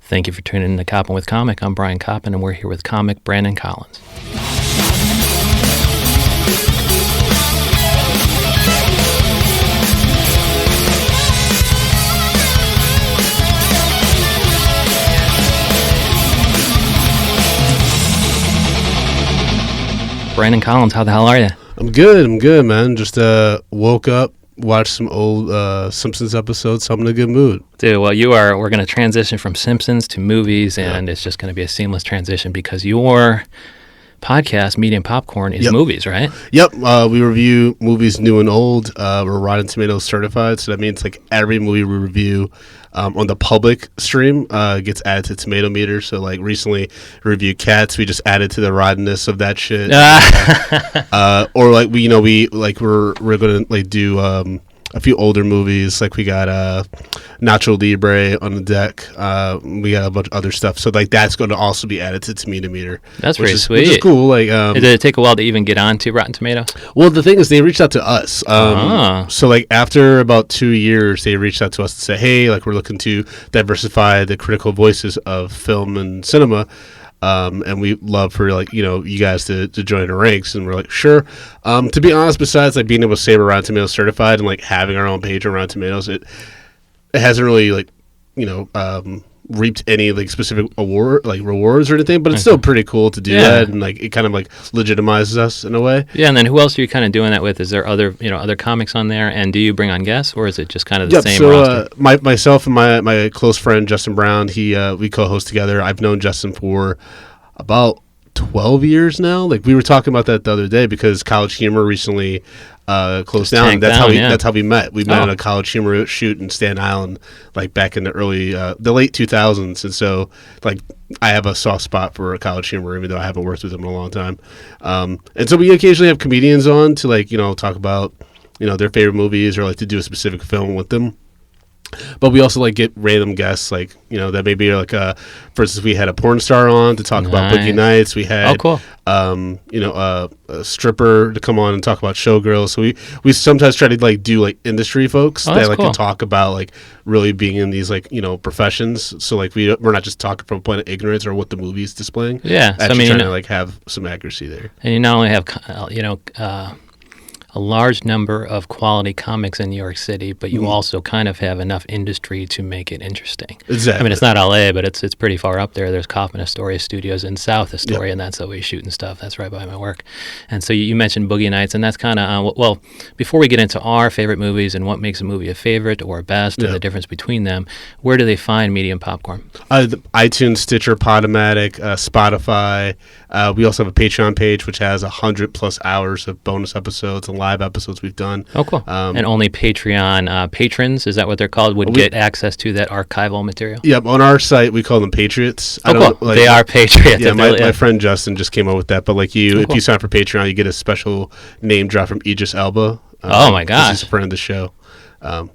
Thank you for tuning in to Koppen with Comic. I'm Brian Koppen, and we're here with comic Brandon Collins. Brandon Collins, how the hell are you? I'm good, man. Just woke up, watched some old Simpsons episodes, so I'm in a good mood. Dude, well, we're going to transition from Simpsons to movies, and It's just going to be a seamless transition because your podcast, Medium Popcorn, is movies, right? Yep. We review movies new and old. We're Rotten Tomatoes certified, so that means like every movie we review on the public stream gets added to Tomato Meter. So like recently we reviewed Cats, we just added to the rottenness of that shit. Or like we're gonna like do a few older movies, like we got Nacho Libre on the deck. We got a bunch of other stuff, so like that's going to also be added to Tomato Meter. That's pretty sweet. Which is cool. Like, did it take a while to even get onto Rotten Tomatoes? Well, the thing is, they reached out to us. So like after about 2 years, they reached out to us to say, hey, like we're looking to diversify the critical voices of film and cinema. And we love for like you guys to join the ranks, and we're like sure. To be honest, besides like being able to say we're Rotten Tomatoes certified and like having our own page on Rotten Tomatoes, it hasn't really like reaped any like specific rewards or anything. But it's still pretty cool to do that, and like it kind of like legitimizes us in a way. Yeah, and then who else are you kind of doing that with? Is there other comics on there, and do you bring on guests, or is it just kind of the same roster? Myself and my close friend Justin Brown, we co-host together. I've known Justin for about 12 years now. Like we were talking about that the other day because College Humor recently closed down. That's how we met. We met on a College Humor shoot in Staten Island, like back in the late 2000s. And so, like, I have a soft spot for College Humor, even though I haven't worked with them in a long time. And so we occasionally have comedians on to like talk about their favorite movies or like to do a specific film with them. But we also like get random guests, like that maybe like for instance, we had a porn star on to talk about Boogie Nights. We had a stripper to come on and talk about Showgirls. So we sometimes try to like do like industry folks that like can talk about like really being in these like professions. So like we're not just talking from a point of ignorance or what the movie's displaying. Yeah, actually trying to like have some accuracy there. And you not only have a large number of quality comics in New York City, but you also kind of have enough industry to make it interesting. Exactly. I mean, it's not LA, but it's pretty far up there. There's Koppen Astoria Studios in South Astoria, and that's how we shoot and stuff. That's right by my work. And so you mentioned Boogie Nights, and that's kind of, well, before we get into our favorite movies and what makes a movie a favorite or a best and the difference between them, where do they find Medium Popcorn? iTunes, Stitcher, Podomatic, Spotify. We also have a Patreon page, which has 100+ hours of bonus episodes and live episodes we've done. Oh, cool. And only Patreon patrons, is that what they're called, would get access to that archival material? Yep. On our site, we call them Patriots. Cool. They are Patriots. Yeah, my friend Justin just came up with that. But like if you sign up for Patreon, you get a special name drop from Idris Elba. Oh, my gosh. He's a friend of the show.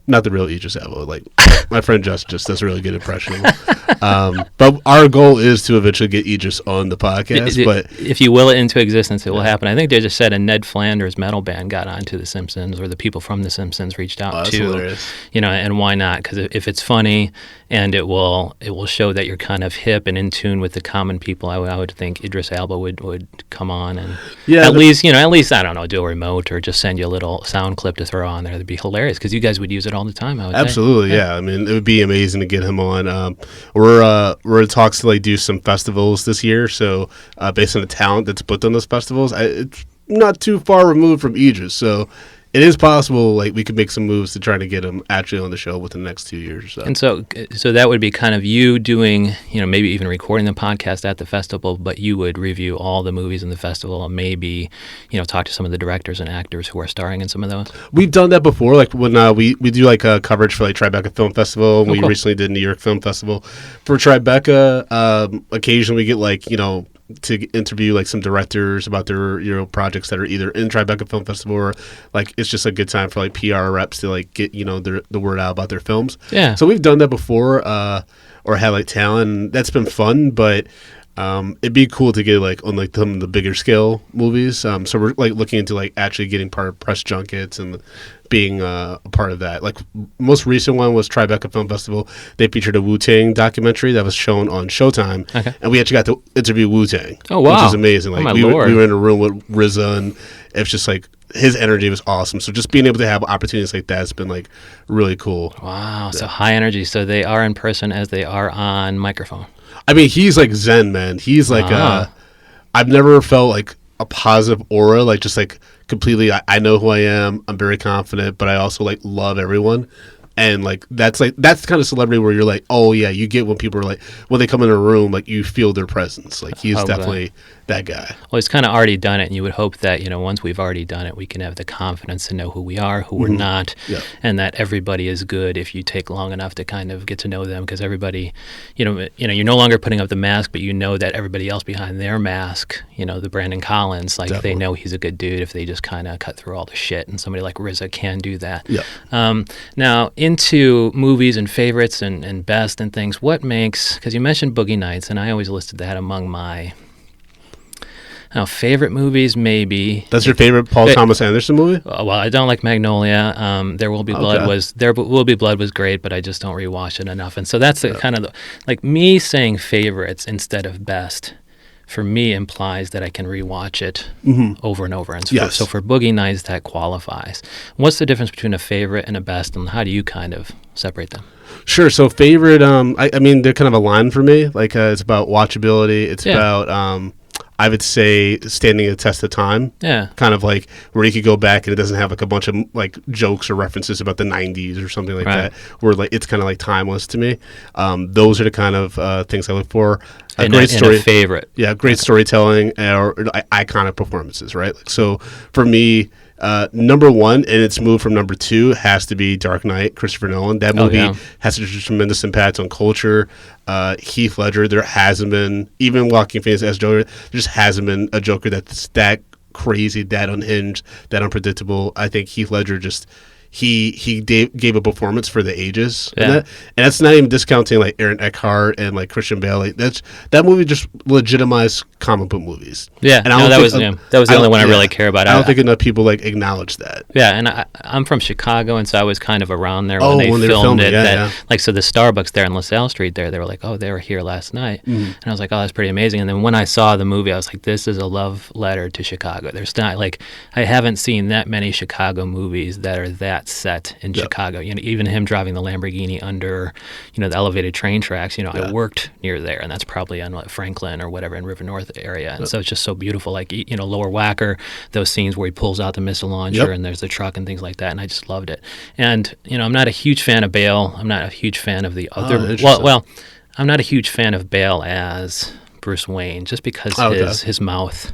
Not the real Idris Elba. Like my friend Justin just does a really good impression of him. But our goal is to eventually get Idris on the podcast. But if you will it into existence, it will happen. I think they just said a Ned Flanders metal band got onto The Simpsons, or the people from The Simpsons reached out to. Hilarious. And why not? Because if it's funny and it will show that you're kind of hip and in tune with the common people, I would think Idris Elba would come on and at least I don't know, do a remote or just send you a little sound clip to throw on there. That'd be hilarious because you guys would use it all the time. I would Absolutely, yeah. I mean, it would be amazing to get him on. We're in talks to like do some festivals this year. So based on the talent that's put on those festivals, it's not too far removed from Idris. So it is possible like we could make some moves to try to get him actually on the show within the next 2 years. And so that would be kind of you doing, maybe even recording the podcast at the festival, but you would review all the movies in the festival and maybe, talk to some of the directors and actors who are starring in some of those. We've done that before. Like when we do like coverage for like Tribeca Film Festival. We recently did New York Film Festival. For Tribeca, occasionally we get like, to interview like some directors about their projects that are either in Tribeca Film Festival or like it's just a good time for like PR reps to like get the word out about their films. Yeah. So we've done that before, or had like talent, and that's been fun. But It'd be cool to get like on like some of the bigger scale movies. So we're like looking into like actually getting part of press junkets and being a part of that. Like most recent one was Tribeca Film Festival. They featured a Wu-Tang documentary that was shown on Showtime, and we actually got to interview Wu-Tang. Oh wow, which is amazing. Like we were in a room with RZA, and it was just like his energy was awesome. So just being able to have opportunities like that has been like really cool. Wow, yeah. So high energy. So they are in person as they are on microphone. I mean, he's like Zen, man. He's like I've never felt like a positive aura, like just like completely I know who I am, I'm very confident, but I also like love everyone. And like that's the kind of celebrity where you're like, oh yeah, you get when people are like, when they come in a room, like you feel their presence. Like he's definitely that guy. Well, he's kind of already done it, and you would hope that, once we've already done it, we can have the confidence to know who we are, who we're not, and that everybody is good if you take long enough to kind of get to know them, because everybody, you're no longer putting up the mask, but you know that everybody else behind their mask, the Brandon Collins, like they know he's a good dude if they just kind of cut through all the shit, and somebody like RZA can do that. Yeah. Now, into movies and favorites and best and things, what makes, because you mentioned Boogie Nights, and I always listed that among my favorite movies, maybe. That's your favorite Paul Thomas Anderson movie? Well, I don't like Magnolia. There Will Be Blood was great, but I just don't rewatch it enough. And so that's the kind of like me saying favorites instead of best. For me, implies that I can rewatch it over and over. And so for Boogie Nights, that qualifies. What's the difference between a favorite and a best, and how do you kind of separate them? Sure. So favorite, I mean, they're kind of aligned for me. Like it's about watchability. It's about I would say standing the test of time. Yeah. Kind of like where you could go back and it doesn't have like a bunch of like jokes or references about the 90s or something like that, where like it's kind of like timeless to me. Those are the kind of things I look for. A great story. A favorite. Yeah, great storytelling or iconic performances, right? Like, so for me, number one, and it's moved from number two, has to be Dark Knight, Christopher Nolan. That movie has such a tremendous impact on culture. Heath Ledger, there hasn't been, even Joaquin Phoenix as Joker, there just hasn't been a Joker that's that crazy, that unhinged, that unpredictable. I think Heath Ledger just... He gave a performance for the ages, and that's not even discounting like Aaron Eckhart and like Christian Bale. Like that movie just legitimized comic book movies. Yeah, and that was the only one I really care about. I don't think enough people like acknowledge that. Yeah, and I'm from Chicago, and so I was kind of around there when they filmed it. Like, so the Starbucks there on LaSalle Street, they were like, oh, they were here last night, and I was like, oh, that's pretty amazing. And then when I saw the movie, I was like, this is a love letter to Chicago. There's not like I haven't seen that many Chicago movies that are that set in Chicago. Even him driving the Lamborghini under, the elevated train tracks. I worked near there, and that's probably on Franklin or whatever in River North area. And so it's just so beautiful. Like Lower Wacker, those scenes where he pulls out the missile launcher and there's the truck and things like that. And I just loved it. And I'm not a huge fan of Bale. I'm not a huge fan of the other. I'm not a huge fan of Bale as Bruce Wayne, just because his mouth.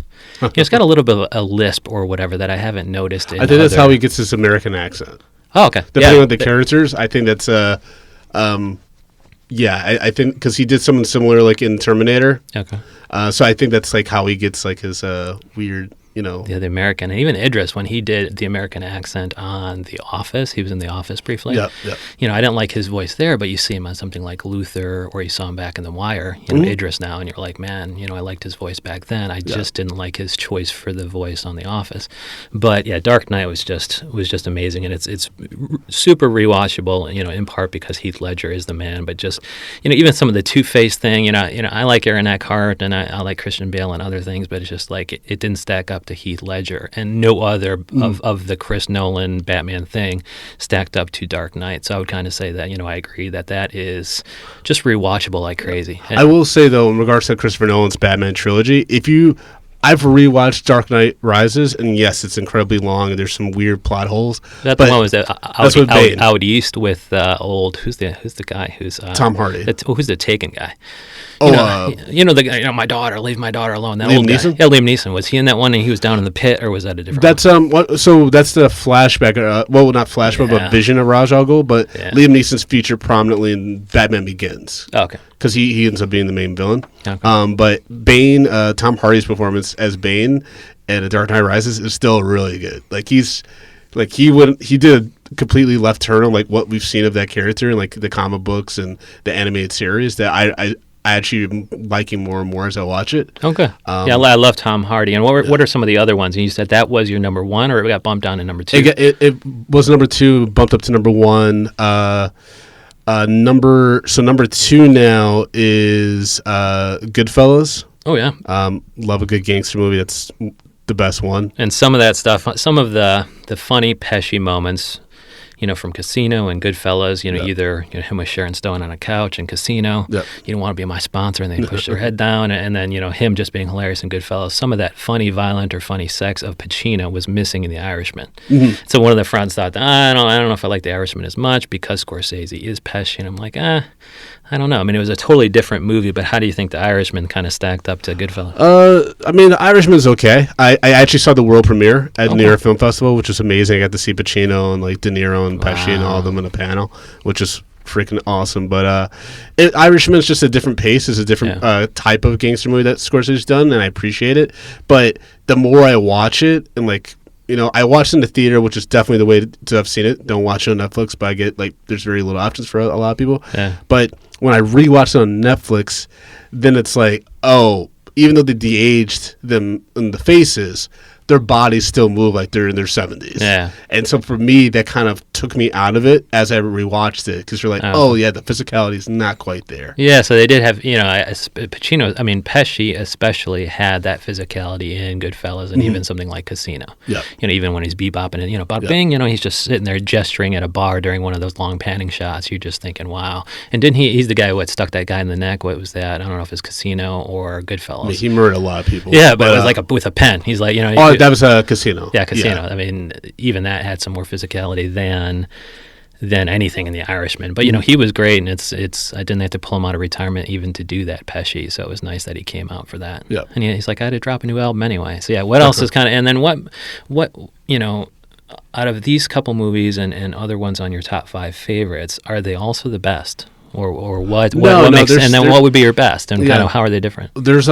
He's got a little bit of a lisp or whatever that I haven't noticed. I think that's how he gets his American accent. Oh, okay. Depending on the characters, I think that's I think because he did something similar like in Terminator. Okay. So I think that's like how he gets like his weird. The American, and even Idris, when he did the American accent on The Office, he was in The Office briefly. I didn't like his voice there, but you see him on something like Luther, or you saw him back in The Wire, Idris now, and you're like, man, I liked his voice back then. I just didn't like his choice for the voice on The Office. But yeah, Dark Knight was just amazing, and it's super rewatchable. In part because Heath Ledger is the man, but just even some of the Two-Face thing. I like Aaron Eckhart, and I like Christian Bale and other things, but it's just like it didn't stack up to Heath Ledger, and no other of the Chris Nolan Batman thing stacked up to Dark Knight. So I would kind of say that I agree that is just rewatchable like crazy. I will say though, in regards to Christopher Nolan's Batman trilogy, I've rewatched Dark Knight Rises, and yes, it's incredibly long, and there's some weird plot holes. That the one was out east with who's the guy who's Tom Hardy. Who's the Taken guy? My daughter, leave my daughter alone. That Liam old guy. Neeson? Yeah, Liam Neeson. Was he in that one and he was down in the pit, or was that a different one? So that's the flashback, not flashback, but vision of Ra's al Ghul, but Liam Neeson's featured prominently in Batman Begins. Oh, okay. Because he ends up being the main villain. Okay. But Bane, Tom Hardy's performance as Bane in A Dark Knight Rises is still really good. Like he did a completely left turn on like what we've seen of that character in like the comic books and the animated series that I I actually am liking more and more as I watch it. Okay. Yeah, I love Tom Hardy. And what are some of the other ones? And you said that was your number one, or it got bumped down to number two? It was number two, bumped up to number one. Number two now is Goodfellas. Oh yeah. Love a good gangster movie. That's the best one. And some of that stuff, some of the funny Pesci moments, from Casino and Goodfellas, either him with Sharon Stone on a couch in Casino, you don't want to be my sponsor, and they push their head down, and then him just being hilarious in Goodfellas. Some of that funny, violent, or funny sex of Pacino was missing in The Irishman. Mm-hmm. So one of the friends thought, I don't know if I like The Irishman as much because Scorsese is Pesci, and I'm like, I don't know. I mean, it was a totally different movie, but how do you think The Irishman kind of stacked up to Goodfellas? I mean, The Irishman's okay. I actually saw the world premiere at New York Film Festival, which was amazing. I got to see Pacino and like De Niro and Pesci and all of them in a panel, which is freaking awesome. But Irishman's just a different pace. It's a different type of gangster movie that Scorsese's done, and I appreciate it. But the more I watch it, and I watched it in the theater, which is definitely the way to have seen it. Don't watch it on Netflix, but I get there's very little options for a lot of people. Yeah. But when I rewatch it on Netflix, then it's like, oh, even though they de-aged them in the faces, their bodies still move like they're in their 70s. Yeah. And so for me, that kind of took me out of it as I rewatched it, because you're like, oh yeah, the physicality is not quite there. Yeah, so they did have, Pesci especially had that physicality in Goodfellas and even something like Casino. Yeah. Even when he's bebopping and, bing, he's just sitting there gesturing at a bar during one of those long panning shots. You're just thinking, wow. And didn't he's the guy who stuck that guy in the neck. What was that? I don't know if it's Casino or Goodfellas. I mean, he murdered a lot of people. Yeah, but it was like with a pen. He's like, that was a Casino. Yeah, Casino. Yeah. I mean, even that had some more physicality than anything in The Irishman. But he was great, and it's I didn't have to pull him out of retirement even to do that, Pesci. So it was nice that he came out for that. Yeah. And he's like, I had to drop a new album anyway. So yeah, what else is kind of, and then what out of these couple movies and other ones on your top 5 favorites, are they also the best, or what makes, and then what would be your best, and kind of how are they different? There's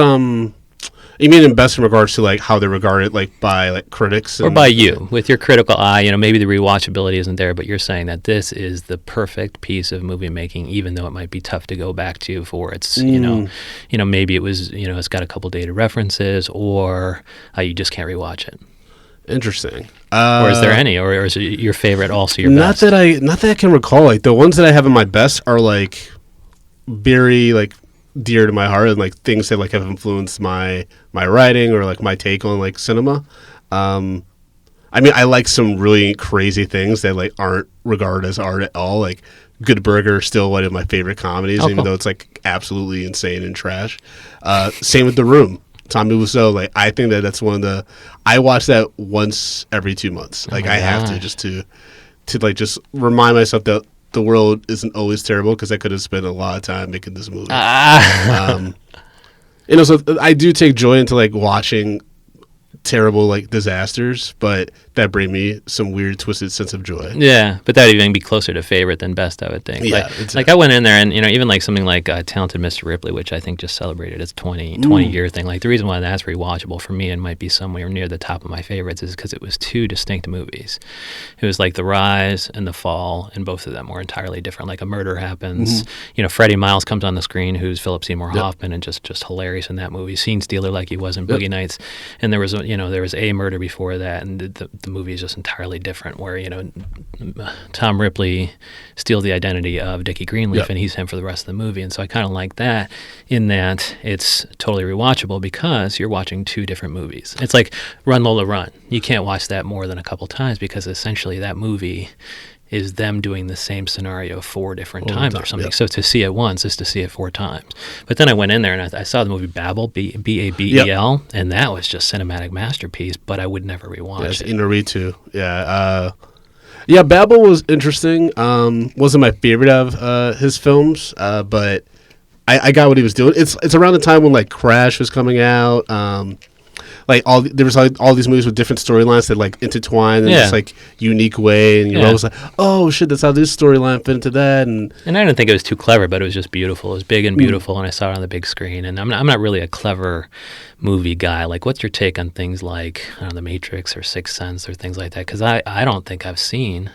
You mean in best in regards to how they're regarded by critics, or by you with your critical eye? Maybe the rewatchability isn't there, but you're saying that this is the perfect piece of movie making, even though it might be tough to go back to for its maybe it was it's got a couple dated references, or you just can't rewatch it. Interesting. Or is there any, or is it your favorite also your best? Not that I can recall. The ones that I have in my best are very dear to my heart, and things that have influenced my writing or my take on cinema. I mean, I like some really crazy things that aren't regarded as art at all. Good Burger is still one of my favorite comedies, even though it's absolutely insane and trash. Same with The Room. Tommy Wiseau, I think that's one of the. I watch that once every 2 months. I have to just remind myself that the world isn't always terrible, because I could have spent a lot of time making this movie. So I do take joy into watching terrible disasters, but that bring me some weird twisted sense of joy. Yeah, but that would even be closer to favorite than best, I would think. Yeah, I went in there and even something like Talented Mr. Ripley, which I think just celebrated its 20 year thing. The reason why that's rewatchable for me and might be somewhere near the top of my favorites is because it was 2 distinct movies. It was The Rise and The Fall, and both of them were entirely different. A murder happens. Freddie Miles comes on the screen, who's Philip Seymour Hoffman, and just hilarious in that movie. Scene stealer like he was in Boogie Nights. And there was a murder before that, and the movie is just entirely different, where Tom Ripley steals the identity of Dickie Greenleaf, and he's him for the rest of the movie. And so I kind of like that, in that it's totally rewatchable because you're watching 2 different movies. It's like Run Lola Run. You can't watch that more than a couple times, because essentially that movie is them doing the same scenario 4 different times or something. So to see it once is to see it 4 times. But then I went in there and I saw the movie Babel, Babel, and that was just cinematic masterpiece, but I would never rewatch it. In a read too. Yeah. Babel was interesting. Wasn't my favorite of his films, but I got what he was doing. It's around the time when Crash was coming out. There was all these movies with different storylines that intertwine in this unique way, and you're always like, oh shit, that's how this storyline fit into that. And I didn't think it was too clever, but it was just beautiful. It was big and beautiful, and I saw it on the big screen. And I'm not really a clever movie guy. What's your take on things like The Matrix or Sixth Sense or things like that? Because I don't think I've seen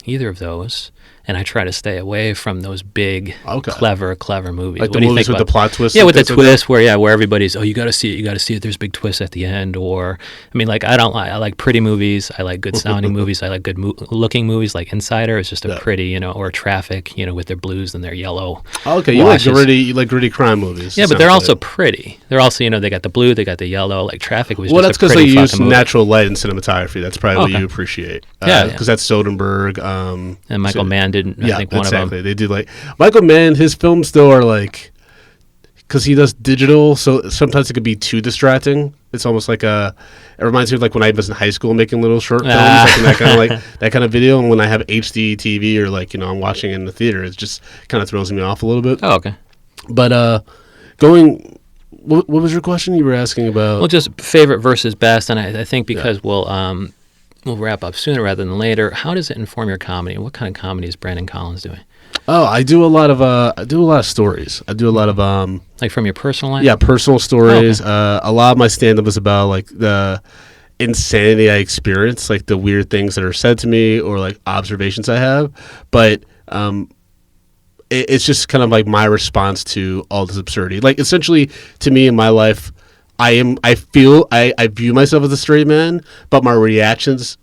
either of those. and I try to stay away from those big, clever movies. Like the movies with the plot twist? Yeah, with the twist where everybody's, you got to see it, there's a big twist at the end. Or, I mean, like, I like pretty movies, I like good sounding movies, I like good looking movies, like Insider is just a pretty, or Traffic, with their blues and their yellow you like gritty crime movies. Yeah, but they're also pretty. They're also, they got the blue, they got the yellow, like Traffic was that's because they use natural light and cinematography. That's probably what you appreciate. Because that's Soderbergh. And Michael Mann did, I think, one of them. They do, like, Michael Mann, his films, though, are like, because he does digital, so sometimes it could be too distracting. It's almost like it reminds me of, like, when I was in high school making little short films, that kind of video, and when I have HD TV or, like, I'm watching it in the theater, it just kind of throws me off a little bit. Oh, okay. But what was your question you were asking about? Well, just favorite versus best, and I think because we'll wrap up sooner rather than later. How does it inform your comedy? What kind of comedy is Brandon Collins doing? Oh, I do a lot of stories. I do a lot of like from your personal life. Yeah, personal stories. Oh, okay. A lot of my stand-up is about, like, the insanity I experience, like the weird things that are said to me or, like, observations I have. But it's just kind of like my response to all this absurdity. Like, essentially, to me in my life, I view myself as a straight man, but my reactions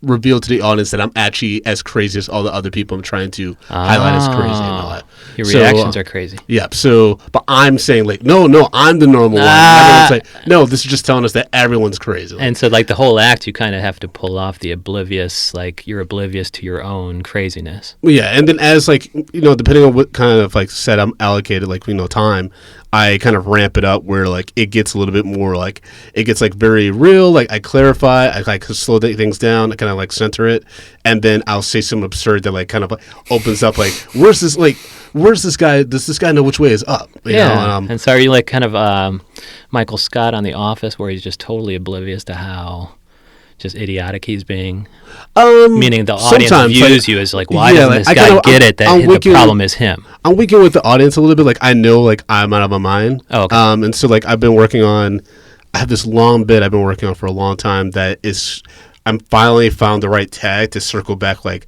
reveal to the audience that I'm actually as crazy as all the other people I'm trying to highlight as crazy in my life. Your reactions are crazy. Yeah. So, but I'm saying, like, no, I'm the normal one. Everyone's like, no, this is just telling us that everyone's crazy. And so, like, the whole act, you kind of have to pull off the oblivious, like, you're oblivious to your own craziness. Yeah. And then as, like, depending on what kind of, like, set I'm allocated, like, time, I kind of ramp it up where, like, it gets a little bit more, like, it gets, like, very real. Like, I clarify, I, like, slow things down, I kind of, like, center it, and then I'll say something absurd that, like, kind of, like, opens up, like, where's this guy? Does this guy know which way is up? You know? And so are you, like, kind of Michael Scott on The Office, where he's just totally oblivious to how just idiotic he's being? Meaning the audience views you as, like, why doesn't this guy get it that the problem is him? I'm weakening with the audience a little bit. Like, I know, like, I'm out of my mind. Oh, okay. And so, like, I have this long bit I've been working on for a long time that is, I'm finally found the right tag to circle back, like,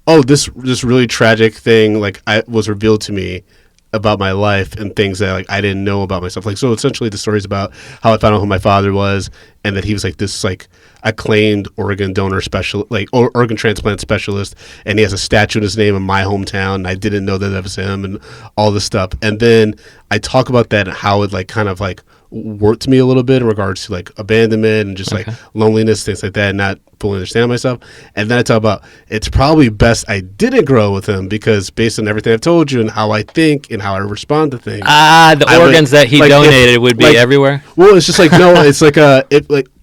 oh, this really tragic thing, like, was revealed to me about my life and things that, like, I didn't know about myself. Like, so essentially the story's about how I found out who my father was and that he was, like, this, like, acclaimed organ donor organ transplant specialist, and he has a statue in his name in my hometown, and I didn't know that was him, and all this stuff. And then I talk about that and how it, like, kind of, like, worked me a little bit in regards to, like, abandonment and just like loneliness, things like that, and not fully understand myself. And then I talk about it's probably best I didn't grow with him, because based on everything I've told you and how I think and how I respond to things, the organs that he donated would be everywhere. Well, it's just like, no, it's like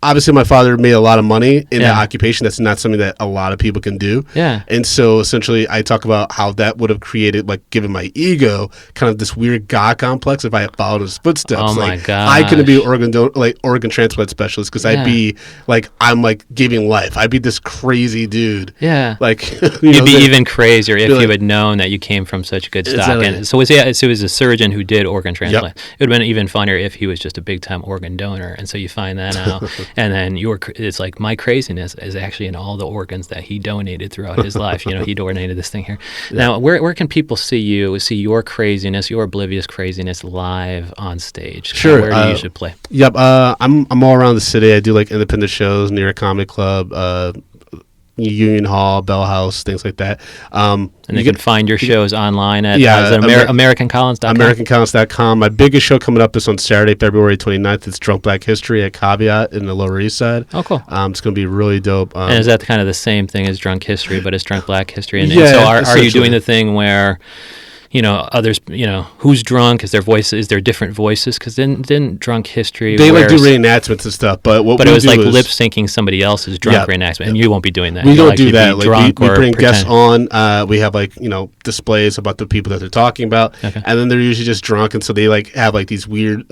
obviously my father made a lot of money in that occupation. That's not something that a lot of people can do. Yeah. And so essentially I talk about how that would have created, like, given my ego kind of this weird God complex if I had followed his footsteps. Oh, like, my God. I couldn't be an organ transplant specialist because I'd be like, I'm, like, giving life. I'd be this crazy dude. Yeah. Like, you'd be even crazier if you had known that you came from such good stock. Exactly. And so it was a surgeon who did organ transplant. Yep. It would have been even funnier if he was just a big time organ donor. And so you find that out. And then it's like, my craziness is actually in all the organs that he donated throughout his life. He donated this thing here. Yeah. Now, where can people see your craziness, your oblivious craziness live on stage? Sure. Where do you usually play? Yep. I'm all around the city. I do, like, independent shows, New York Comedy Club, Union Hall, Bell House, things like that. And you can find your shows online at AmericanCollins.com. AmericanCollins.com. My biggest show coming up is on Saturday, February 29th. It's Drunk Black History at Caveat in the Lower East Side. Oh, cool. It's going to be really dope. And is that kind of the same thing as Drunk History, but it's Drunk Black History? And so are you doing the thing where, others, who's drunk? Is there different voices? Because then Drunk History, they like do reenactments and stuff, but it was like lip syncing somebody else's drunk reenactment, and you won't be doing that. We don't do that. Like, we bring guests on. We have, like, displays about the people that they're talking about, and then they're usually just drunk, and so they, like, have, like, these weird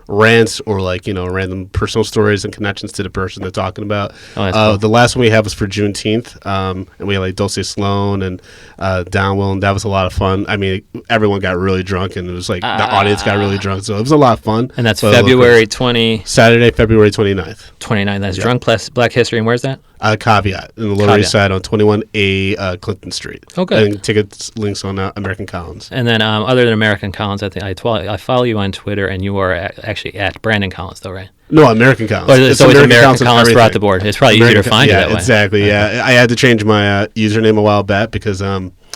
rants or, like, random personal stories and connections to the person they're talking about. Oh, cool. The last one we have was for Juneteenth, and we had, like, Dulce Sloan and Downwell, and that was a lot of fun. I mean, everyone got really drunk, and it was like the audience got really drunk, so it was a lot of fun. And that's February 20... Saturday, February 29th. 29th, that's Drunk Plus Black History, and where's that? Caveat, in the Lower East Side on 21A Clinton Street. Okay. And tickets, links on American Collins. And then other than American Collins, I think I follow you on Twitter, and you are actually at Brandon Collins, though, right? No, American Collins. It's always American Collins throughout the board. It's probably easier to find you that way. Exactly. Yeah, I had to change my username a while back because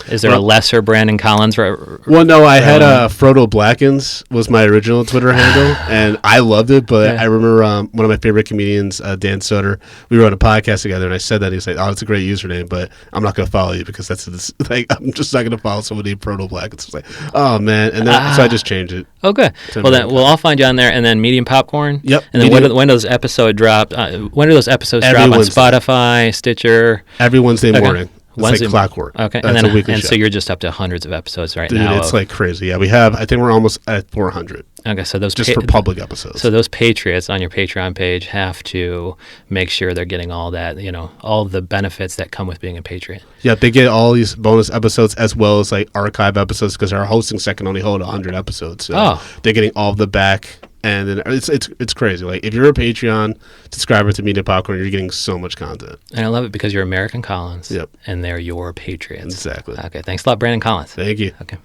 is there a lesser Brandon Collins? Well, no, I had Frodo Blackens was my original Twitter handle, and I loved it. But I remember one of my favorite comedians, Dan Sutter, we wrote a podcast together, and I said that he's like, "Oh, it's a great username, but I'm not going to follow you because like I'm just not going to follow somebody named Frodo Blackens." It's like, oh man, and then so I just changed it. Okay, well I'll find you on there, and then Medium Popcorn. Yep. And then when those episodes drop? When do those episodes drop on Spotify, Stitcher? Every Wednesday morning. It's Wednesday, like clockwork. Okay, and then a weekly show. So you're just up to hundreds of episodes now. Dude, it's like crazy. Yeah, I think we're almost at 400. Okay, so those just for public episodes. So those Patriots on your Patreon page have to make sure they're getting all that, all the benefits that come with being a Patriot. Yeah, they get all these bonus episodes as well as like archive episodes because our hosting set can only hold 100 episodes. So they're getting all of the back. And then it's crazy. Like if you're a Patreon subscriber to Media Popcorn, you're getting so much content. And I love it because you're American Collins. Yep. And they're your Patriots. Exactly. Okay. Thanks a lot, Brandon Collins. Thank you. Okay.